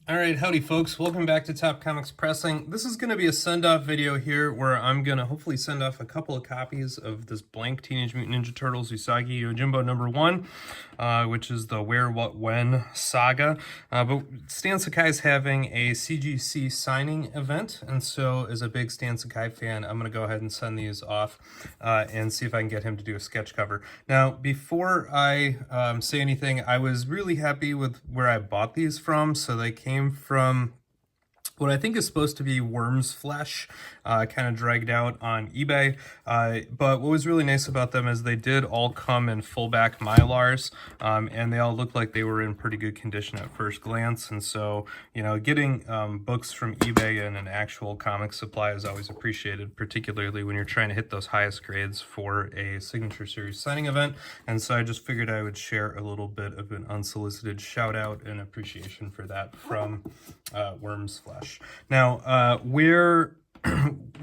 All right, howdy folks. Welcome back to Top Comics Pressing. This is going to be a send-off video here where I'm going to hopefully send off a couple of copies of this blank Teenage Mutant Ninja Turtles Usagi Yojimbo #1, which is the Where, What, When saga. But Stan Sakai is having a CGC signing event, and so as a big Stan Sakai fan, I'm going to go ahead and send these off and see if I can get him to do a sketch cover. Now, before I say anything, I was really happy with where I bought these from. So they came from what I think is supposed to be worm's flesh, kind of dragged out on eBay. But what was really nice about them is they did all come in full-back Mylars, and they all looked like they were in pretty good condition at first glance. And so, you know, getting books from eBay and an actual comic supply is always appreciated, particularly when you're trying to hit those highest grades for a Signature Series signing event. And so I just figured I would share a little bit of an unsolicited shout-out and appreciation for that from Worm's Flesh. Now,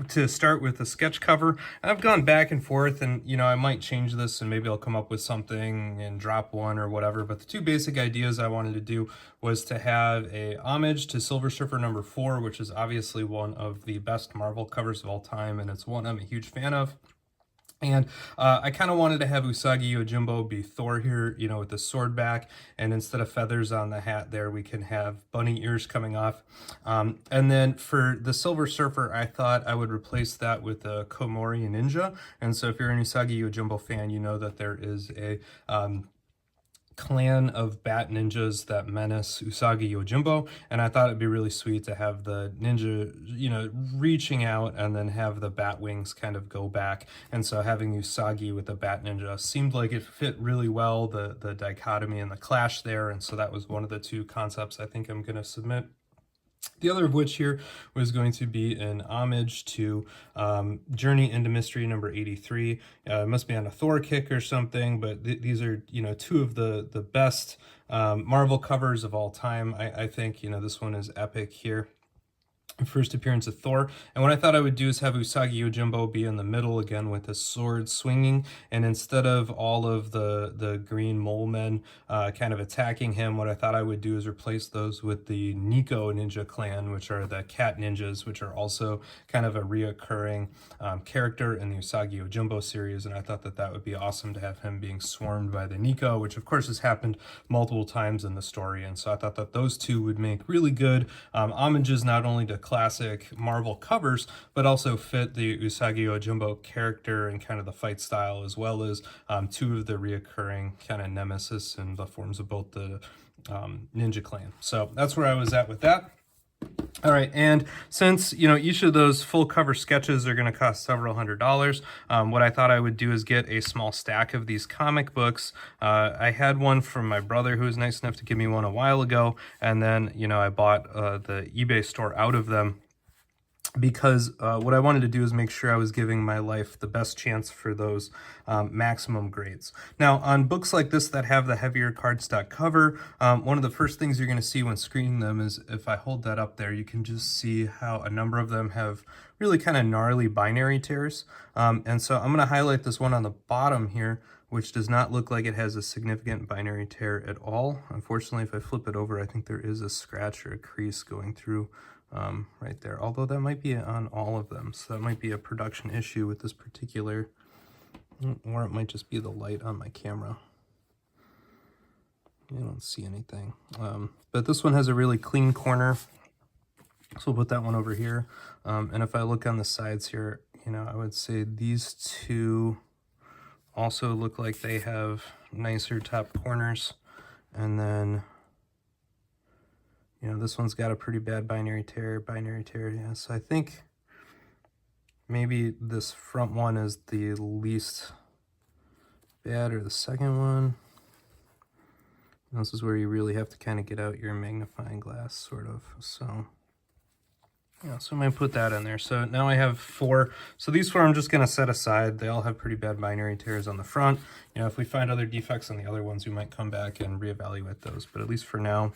to start with the sketch cover, I've gone back and forth, and you know, I might change this and maybe I'll come up with something and drop one or whatever, but the two basic ideas I wanted to do was to have a homage to Silver Surfer #4, which is obviously one of the best Marvel covers of all time, and it's one I'm a huge fan of. And I kind of wanted to have Usagi Yojimbo be Thor here, you know, with the sword back, and instead of feathers on the hat there, we can have bunny ears coming off. And then for the Silver Surfer, I thought I would replace that with a Komori ninja. And so if you're an Usagi Yojimbo fan, you know that there is a clan of bat ninjas that menace Usagi Yojimbo, and I thought it'd be really sweet to have the ninja, you know, reaching out and then have the bat wings kind of go back. And so having Usagi with the bat ninja seemed like it fit really well, the dichotomy and the clash there. And so that was one of the two concepts I think I'm going to submit. The other of which here was going to be an homage to Journey into Mystery #83. It must be on a Thor kick or something, but these are, you know, two of the best Marvel covers of all time. I think, you know, this one is epic here. First appearance of Thor, and what I thought I would do is have Usagi Yojimbo be in the middle again with his sword swinging, and instead of all of the green mole men kind of attacking him, what I thought I would do is replace those with the Nico Ninja Clan, which are the cat ninjas, which are also kind of a reoccurring character in the Usagi Yojimbo series, and I thought that that would be awesome to have him being swarmed by the Nico, which of course has happened multiple times in the story. And so I thought that those two would make really good homages, not only to classic Marvel covers, but also fit the Usagi Yojimbo character and kind of the fight style, as well as two of the reoccurring kind of nemesis in the forms of both the Ninja Clan. So that's where I was at with that. All right, and since, you know, each of those full cover sketches are going to cost several $100s, what I thought I would do is get a small stack of these comic books. I had one from my brother who was nice enough to give me one a while ago, and then, you know, I bought the eBay store out of them, because what I wanted to do is make sure I was giving my life the best chance for those maximum grades. Now, on books like this that have the heavier cardstock cover, one of the first things you're going to see when screening them is, if I hold that up there, you can just see how a number of them have really kind of gnarly binary tears. And so I'm going to highlight this one on the bottom here, which does not look like it has a significant binary tear at all. Unfortunately, if I flip it over, I think there is a scratch or a crease going through right there, although that might be on all of them, so that might be a production issue with this particular, or it might just be the light on my camera. I don't see anything, but this one has a really clean corner, so we'll put that one over here. And if I look on the sides here, you know, I would say these two also look like they have nicer top corners, and then, you know, this one's got a pretty bad binary tear, yeah. So I think maybe this front one is the least bad, or the second one. And this is where you really have to kind of get out your magnifying glass, sort of. So, yeah, so I'm going to put that in there. So now I have 4. So these 4 I'm just going to set aside. They all have pretty bad binary tears on the front. You know, if we find other defects on the other ones, we might come back and reevaluate those. But at least for now,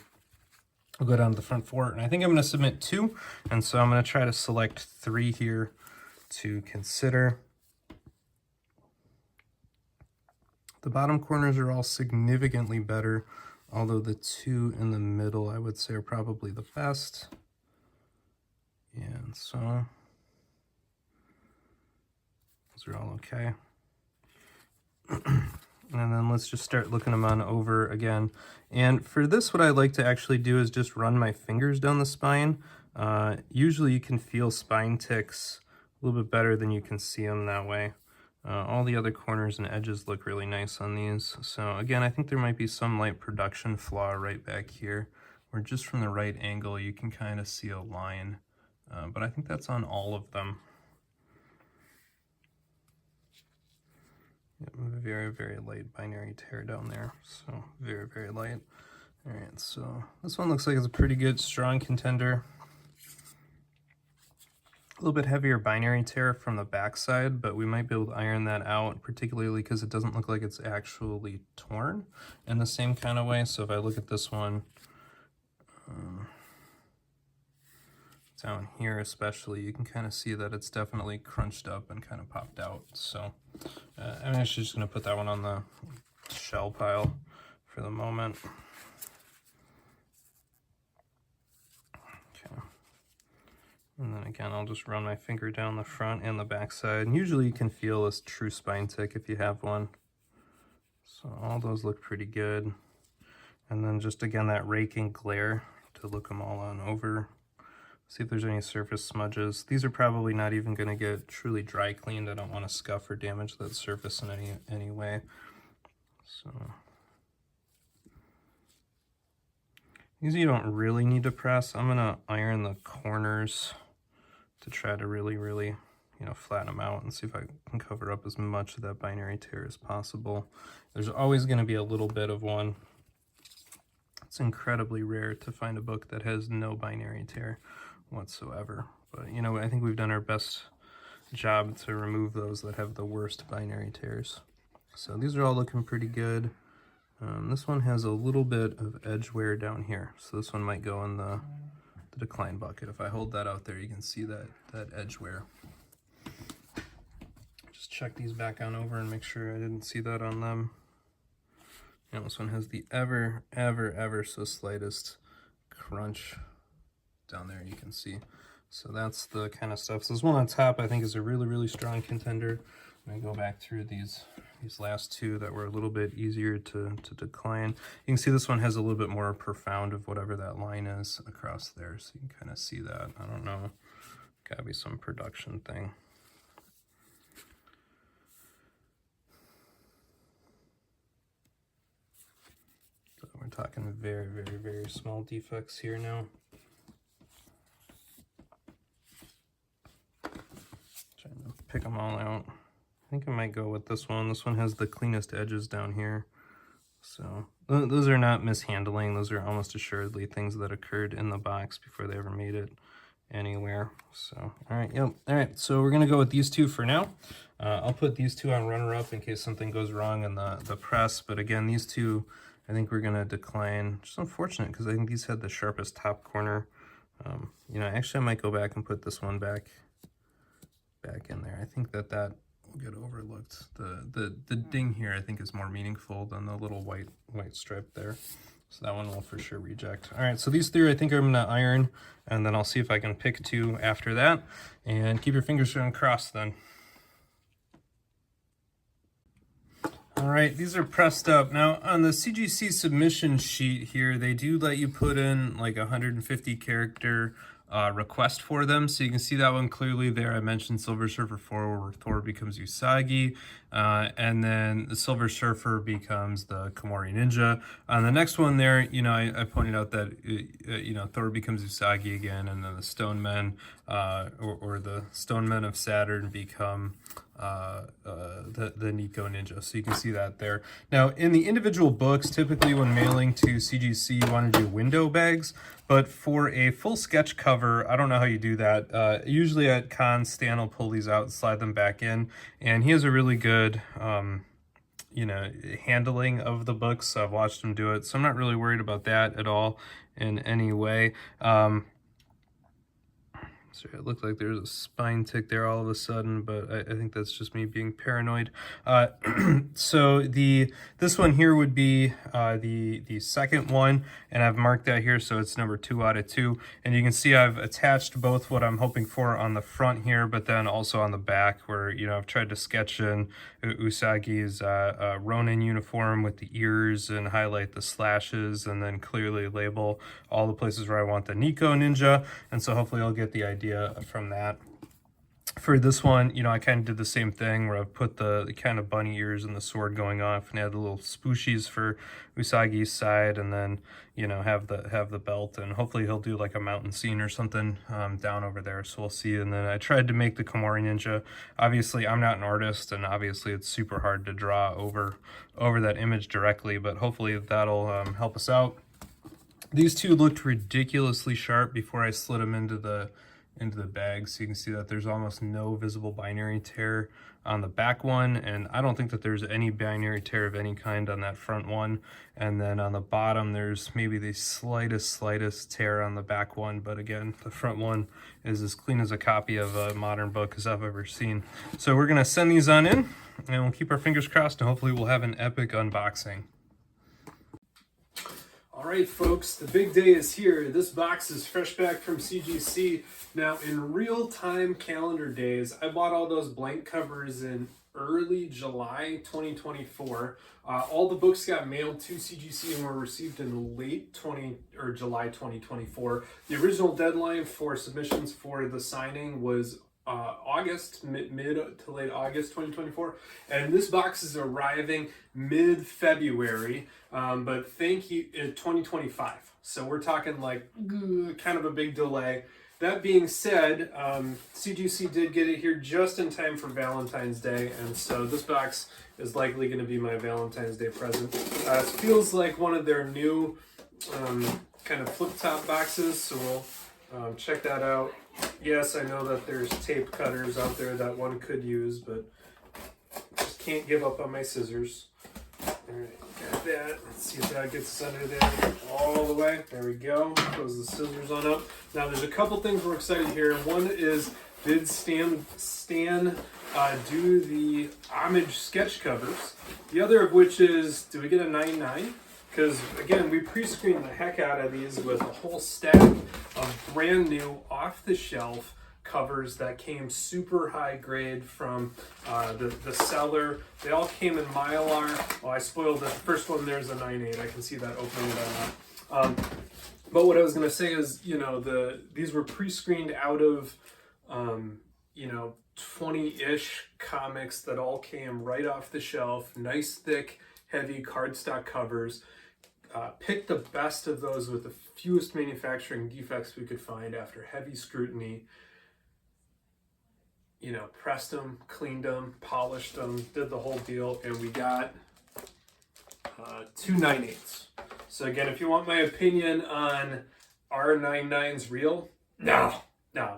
I'll go down to the front 4, and I think I'm going to submit 2, and so I'm going to try to select 3 here to consider. The bottom corners are all significantly better although the two in the middle I would say are probably the best. And so those are all okay. And then let's just start looking them on over again. And for this, what I like to actually do is just run my fingers down the spine. Usually you can feel spine ticks a little bit better than you can see them that way. All the other corners and edges look really nice on these. So again, I think there might be some light production flaw right back here, where just from the right angle you can kind of see a line. But I think that's on all of them. Yep, very, very light binary tear down there. So very, very light. All right, so this one looks like it's a pretty good, strong contender. A little bit heavier binary tear from the backside, but we might be able to iron that out, particularly because it doesn't look like it's actually torn in the same kind of way. So if I look at this one, down here especially, you can kind of see that it's definitely crunched up and kind of popped out. So I'm actually just going to put that one on the shell pile for the moment. Okay. And then again, I'll just run my finger down the front and the back side. And usually you can feel a true spine tick if you have one. So all those look pretty good. And then just again, that raking glare to look them all on over. See if there's any surface smudges. These are probably not even going to get truly dry cleaned. I don't want to scuff or damage that surface in any way. So these you don't really need to press. I'm going to iron the corners to try to really, you know, flatten them out and see if I can cover up as much of that binary tear as possible. There's always going to be a little bit of one. It's incredibly rare to find a book that has no binary tear whatsoever, but you know, I think we've done our best job to remove those that have the worst binary tears. So these are all looking pretty good. This one has a little bit of edge wear down here, so this one might go in the decline bucket. If I hold that out there, you can see that edge wear. Just check these back on over and make sure I didn't see that on them. And this one has the ever so slightest crunch down there, you can see. So that's the kind of stuff. So this one on top I think is a really strong contender. I'm gonna go back through these last two that were a little bit easier to decline. You can see this one has a little bit more profound of whatever that line is across there, so you can kind of see that. I don't know, gotta be some production thing. So we're talking very small defects here now. Trying to pick them all out. I think I might go with this one. This one has the cleanest edges down here. So those are not mishandling. Those are almost assuredly things that occurred in the box before they ever made it anywhere. So, all right, yep. All right, so we're gonna go with these two for now. I'll put these two on runner-up in case something goes wrong in the press. But again, these two, I think we're gonna decline. Just unfortunate because I think these had the sharpest top corner. You know, actually I might go back and put this one back in there. I think that will get overlooked. The ding here I think is more meaningful than the little white stripe there. So that one will for sure reject. All right, so these three I think I'm gonna iron, and then I'll see if I can pick two after that. And keep your fingers crossed then. All right, these are pressed up. Now on the CGC submission sheet here, they do let you put in like 150 character request for them, so you can see that one clearly there. I mentioned Silver Surfer 4 where Thor becomes Usagi, and then the Silver Surfer becomes the Komori Ninja. On the next one there, you know, I pointed out that you know, Thor becomes Usagi again, and then the Stone Men or the Stone Men of Saturn become the Nico Ninja. So you can see that there. Now in the individual books, typically when mailing to CGC you want to do window bags, but for a full sketch cover, I don't know how you do that. Usually at cons, Stan will pull these out and slide them back in, and he has a really good you know, handling of the books. So I've watched him do it, so I'm not really worried about that at all in any way. Sorry, it looked like there's a spine tick there all of a sudden, but I think that's just me being paranoid. So this one here would be the second one, and I've marked that here, so it's number 2 out of 2. And you can see I've attached both what I'm hoping for on the front here, but then also on the back, where I've tried to sketch in Usagi's Ronin uniform with the ears and highlight the slashes, and then clearly label all the places where I want the Nico ninja. And so hopefully I'll get the idea from that. For this one, I kind of did the same thing where I put the kind of bunny ears and the sword going off, and add the little spooshies for Usagi's side, and then have the belt, and hopefully he'll do like a mountain scene or something down over there. So we'll see. And then I tried to make the Komori ninja. Obviously, I'm not an artist, and obviously it's super hard to draw over that image directly, but hopefully that'll help us out. These two looked ridiculously sharp before I slid them into the bag, so you can see that there's almost no visible binary tear on the back one, and I don't think that there's any binary tear of any kind on that front one. And then on the bottom there's maybe the slightest tear on the back one, but again, the front one is as clean as a copy of a modern book as I've ever seen. So we're gonna send these on in, and we'll keep our fingers crossed, and hopefully we'll have an epic unboxing. All right, folks, the big day is here. This box is fresh back from CGC. Now, in real-time calendar days, I bought all those blank covers in early July 2024. All the books got mailed to CGC and were received in late July 2024. The original deadline for submissions for the signing was August, mid to late August 2024, and this box is arriving mid-February, but thank you, 2025. So we're talking like kind of a big delay. That being said, CGC did get it here just in time for Valentine's Day, and so this box is likely going to be my Valentine's Day present. It feels like one of their new kind of flip-top boxes, so we'll check that out. Yes, I know that there's tape cutters out there that one could use, but just can't give up on my scissors. All right, got that. Let's see if that gets us under there all the way. There we go. Close the scissors on up. Now, there's a couple things we're excited here. One is, did Stan do the homage sketch covers? The other of which is, do we get a 9.9? Because, again, we pre-screened the heck out of these with a whole stack of brand new, off-the-shelf covers that came super high grade from the seller. They all came in Mylar. Oh, I spoiled it. The first one, there's a 9.8. I can see that opening it on. But what I was going to say is, these were pre-screened out of, 20-ish comics that all came right off the shelf. Nice, thick, heavy cardstock covers. Picked the best of those with the fewest manufacturing defects we could find after heavy scrutiny. Pressed them, cleaned them, polished them, did the whole deal, and we got 2 9.8s. So again, if you want my opinion on are 9.9s real? No,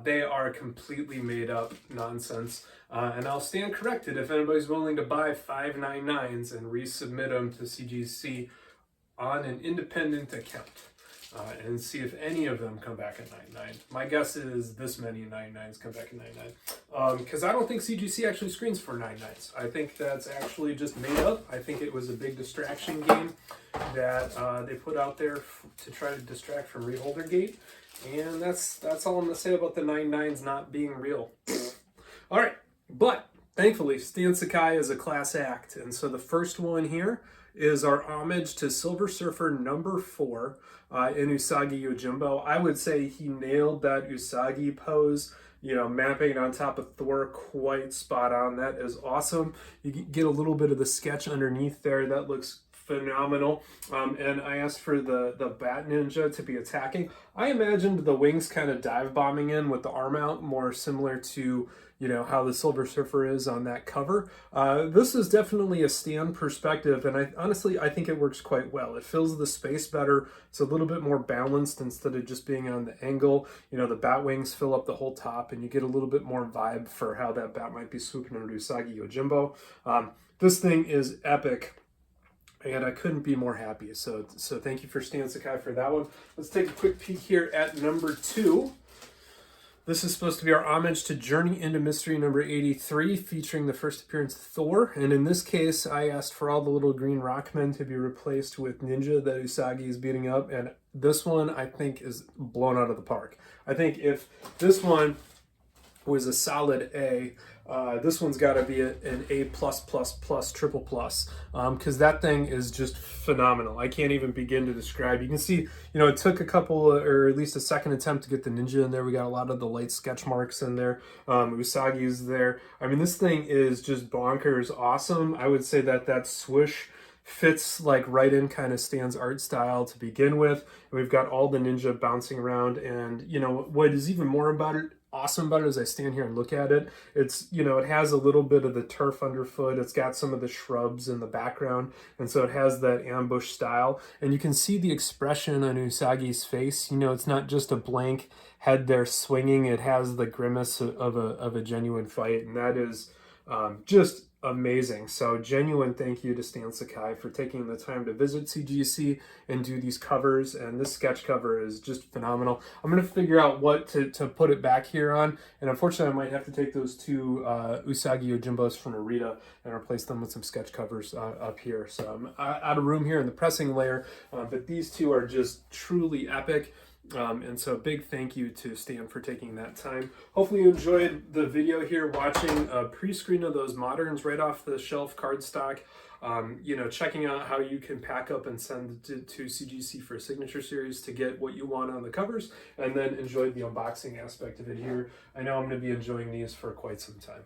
they are completely made up nonsense. And I'll stand corrected if anybody's willing to buy 5 9.9s and resubmit them to CGC on an independent account and see if any of them come back at 9.9. My guess is this many 9.9s come back at 9.9. Because I don't think CGC actually screens for 9.9s. I think that's actually just made up. I think it was a big distraction game that they put out there to try to distract from Reholder Gate. And that's all I'm going to say about the 9.9s not being real. All right, but thankfully, Stan Sakai is a class act. And so the first one here is our homage to Silver Surfer number 4 in Usagi Yojimbo. I would say he nailed that Usagi pose, mapping it on top of Thor quite spot on. That is awesome. You get a little bit of the sketch underneath there. That looks phenomenal. And I asked for the Bat Ninja to be attacking. I imagined the wings kind of dive bombing in with the arm out, more similar to how the Silver Surfer is on that cover. This is definitely a Stan perspective, and I think it works quite well. It fills the space better. It's a little bit more balanced instead of just being on the angle. The bat wings fill up the whole top, and you get a little bit more vibe for how that bat might be swooping under Usagi Yojimbo. This thing is epic. And I couldn't be more happy. So thank you for Stan Sakai for that one. Let's take a quick peek here at number 2. This is supposed to be our homage to Journey into Mystery number 83, featuring the first appearance of Thor. And in this case, I asked for all the little green rockmen to be replaced with Ninja that Usagi is beating up. And this one, I think, is blown out of the park. I think if this one was a solid A, this one's got to be an A++++, triple plus, because that thing is just phenomenal. I can't even begin to describe. You can see, it took a couple, or at least a second attempt to get the Ninja in there. We got a lot of the light sketch marks in there. Usagi's there. I mean, this thing is just bonkers awesome. I would say that swoosh fits like right in kind of Stan's art style to begin with. And we've got all the Ninja bouncing around, and what is even more awesome about it as I stand here and look at it, it's it has a little bit of the turf underfoot, it's got some of the shrubs in the background, and so it has that ambush style, and you can see the expression on Usagi's face. It's not just a blank head there swinging, it has the grimace of a genuine fight, and that is just amazing. So genuine thank you to Stan Sakai for taking the time to visit CGC and do these covers, and this sketch cover is just phenomenal. I'm going to figure out what to put it back here on, and unfortunately I might have to take those two Usagi Yojimbos from Narita and replace them with some sketch covers up here. So I'm out of room here in the pressing layer, but these two are just truly epic. And so big thank you to Stan for taking that time. Hopefully you enjoyed the video here, watching a pre-screen of those moderns right off the shelf cardstock. Checking out how you can pack up and send to CGC for a signature series to get what you want on the covers, and then enjoy the unboxing aspect of it here. I know I'm going to be enjoying these for quite some time.